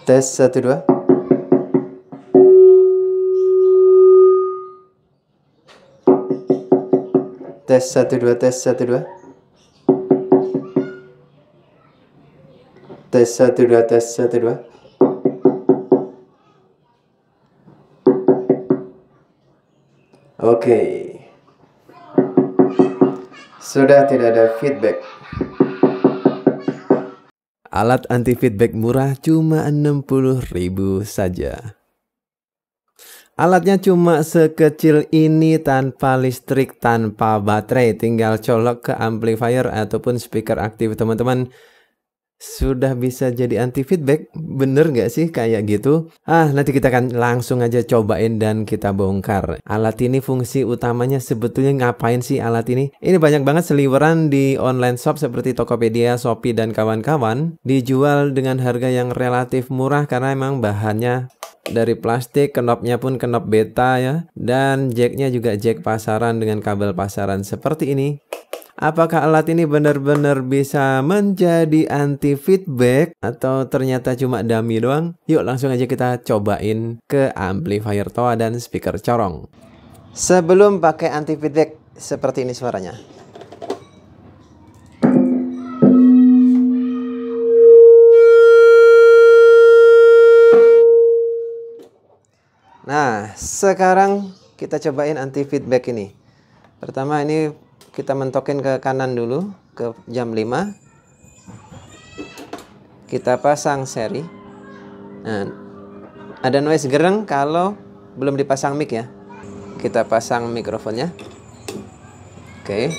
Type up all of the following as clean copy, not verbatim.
Tes 1 2. Tes 1 2, tes 1 2. Tes 1 2, tes 1 2. Oke. Sudah tidak ada feedback. Alat anti feedback murah cuma 60.000 saja. Alatnya cuma sekecil ini, tanpa listrik, tanpa baterai, tinggal colok ke amplifier ataupun speaker aktif teman-teman. Sudah bisa jadi anti feedback, bener gak sih kayak gitu? Nanti kita akan langsung aja cobain dan kita bongkar. Alat ini fungsi utamanya sebetulnya ngapain sih alat ini? Ini banyak banget seliweran di online shop seperti Tokopedia, Shopee, dan kawan-kawan. Dijual dengan harga yang relatif murah karena emang bahannya dari plastik, knopnya pun knop beta ya. Dan jacknya juga jack pasaran dengan kabel pasaran seperti ini. Apakah alat ini benar-benar bisa menjadi anti feedback atau ternyata cuma dummy doang? Yuk langsung aja kita cobain ke amplifier toa dan speaker corong. Sebelum pakai anti feedback, seperti ini suaranya. Nah, sekarang kita cobain anti feedback ini. Pertama ini kita mentokin ke kanan dulu, ke jam 5. Kita pasang seri. Nah, ada noise gereng kalau belum dipasang mic ya. Kita pasang mikrofonnya. Oke.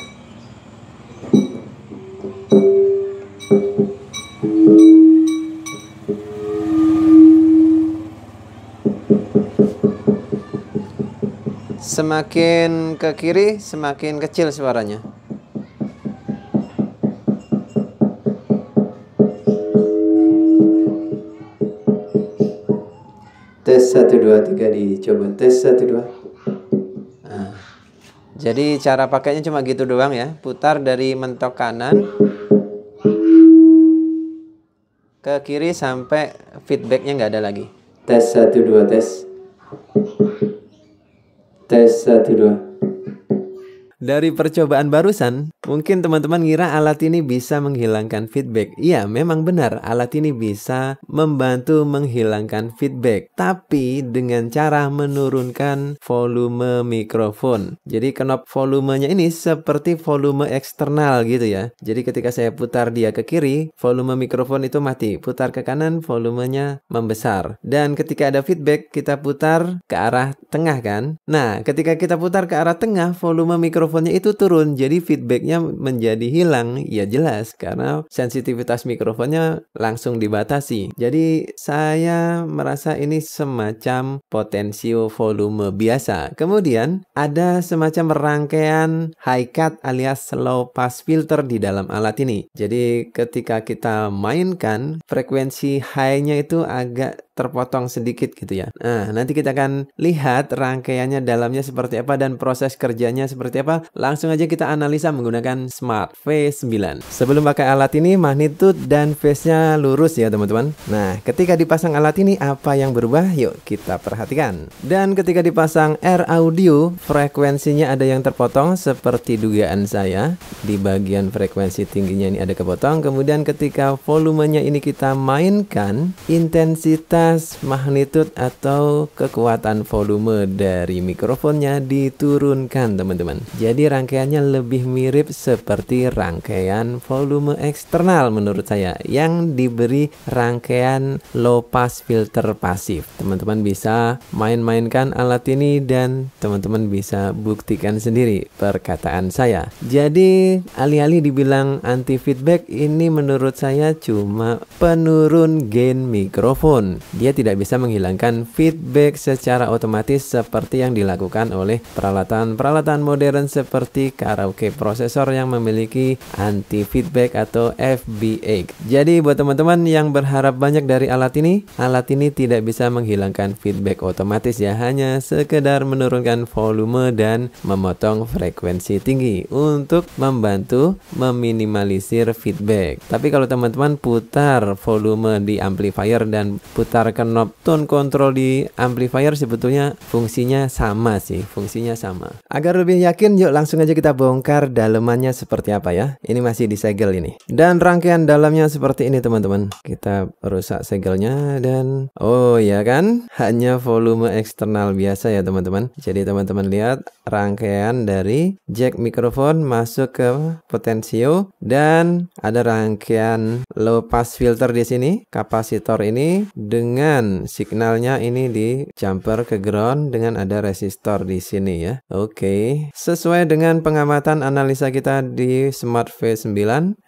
Semakin ke kiri, semakin kecil suaranya. Tes 1 2 3 dicoba. Tes 1 2. Nah, jadi cara pakainya cuma gitu doang ya. Putar dari mentok kanan ke kiri sampai feedbacknya nggak ada lagi. Tes 1 2 tes. Tes 1 2. Dari percobaan barusan, mungkin teman-teman ngira alat ini bisa menghilangkan feedback. Iya, memang benar, alat ini bisa membantu menghilangkan feedback, tapi dengan cara menurunkan volume mikrofon. Jadi knop volumenya ini seperti volume eksternal gitu ya. Jadi ketika saya putar dia ke kiri, volume mikrofon itu mati. Putar ke kanan, volumenya membesar. Dan ketika ada feedback, kita putar ke arah tengah kan. Nah, ketika kita putar ke arah tengah, volume mikrofon itu turun, jadi feedbacknya menjadi hilang. Ya jelas, karena sensitivitas mikrofonnya langsung dibatasi. Jadi saya merasa ini semacam potensio volume biasa. Kemudian ada semacam rangkaian high cut alias low pass filter di dalam alat ini. Jadi ketika kita mainkan, frekuensi high-nya itu agak terpotong sedikit gitu ya. Nah, nanti kita akan lihat rangkaiannya dalamnya seperti apa dan proses kerjanya seperti apa. Langsung aja kita analisa menggunakan Smart V9. Sebelum pakai alat ini, magnitude dan phase-nya lurus ya teman-teman. Nah, ketika dipasang alat ini, apa yang berubah? Yuk kita perhatikan. Dan ketika dipasang R audio, frekuensinya ada yang terpotong seperti dugaan saya. Di bagian frekuensi tingginya ini ada kepotong. Kemudian ketika volumenya ini kita mainkan, intensitas, magnitude atau kekuatan volume dari mikrofonnya diturunkan teman-teman. Jadi rangkaiannya lebih mirip seperti rangkaian volume eksternal menurut saya, yang diberi rangkaian low pass filter pasif. Teman-teman bisa main-mainkan alat ini dan teman-teman bisa buktikan sendiri perkataan saya. Jadi alih-alih dibilang anti feedback, ini menurut saya cuma penurun gain mikrofon. dia tidak bisa menghilangkan feedback secara otomatis seperti yang dilakukan oleh peralatan-peralatan modern seperti karaoke prosesor yang memiliki anti feedback atau FBX. Jadi buat teman-teman yang berharap banyak dari alat ini tidak bisa menghilangkan feedback otomatis ya, hanya sekedar menurunkan volume dan memotong frekuensi tinggi untuk membantu meminimalisir feedback. Tapi kalau teman-teman putar volume di amplifier dan putar knob tone control di amplifier, sebetulnya fungsinya sama sih, fungsinya sama. Agar lebih yakin, yuk langsung aja kita bongkar dalemannya seperti apa ya. Ini masih disegel ini. Dan rangkaian dalamnya seperti ini teman-teman. Kita rusak segelnya dan oh ya kan, hanya volume eksternal biasa ya teman-teman. Jadi teman-teman lihat rangkaian dari jack mikrofon masuk ke potensio dan ada rangkaian low pass filter di sini, kapasitor ini dengan signalnya ini di jumper ke ground dengan ada resistor di sini ya. Oke, sesuai dengan pengamatan analisa kita di Smart V9,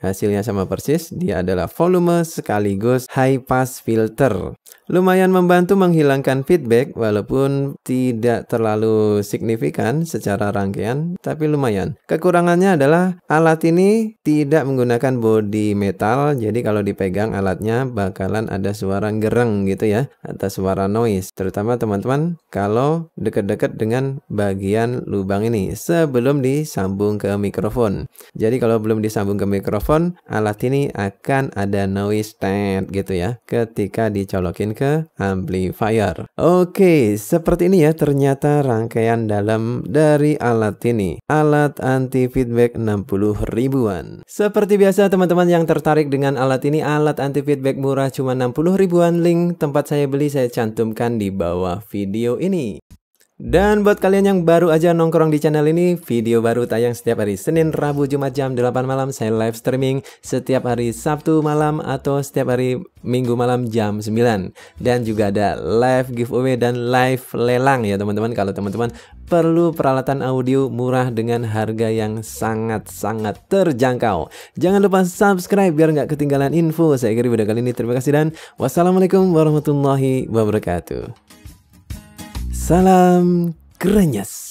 hasilnya sama persis. Dia adalah volume sekaligus high pass filter. Lumayan membantu menghilangkan feedback walaupun tidak terlalu signifikan secara rangkaian, tapi lumayan. Kekurangannya adalah alat ini tidak menggunakan bodi metal, jadi kalau dipegang alatnya bakalan ada suara gereng gitu ya, atau suara noise. Terutama teman-teman kalau dekat-dekat dengan bagian lubang ini sebelum disambung ke mikrofon. Jadi kalau belum disambung ke mikrofon, alat ini akan ada noise gitu ya ketika dicolokin ke amplifier. Oke, seperti ini ya ternyata rangkaian dalam dari alat ini. Alat anti feedback 60 ribuan. Seperti biasa teman-teman yang tertarik dengan alat ini, alat anti feedback murah cuma 60 ribuan. Link tempat saya beli saya cantumkan di bawah video ini. Dan buat kalian yang baru aja nongkrong di channel ini, video baru tayang setiap hari Senin, Rabu, Jumat jam 8 malam. Saya live streaming setiap hari Sabtu malam atau setiap hari Minggu malam jam 9. Dan juga ada live giveaway dan live lelang ya teman-teman. Kalau teman-teman perlu peralatan audio murah dengan harga yang sangat-sangat terjangkau, jangan lupa subscribe biar nggak ketinggalan info. Saya akhiri video kali ini. Terima kasih dan wassalamualaikum warahmatullahi wabarakatuh. Salam Krenyes.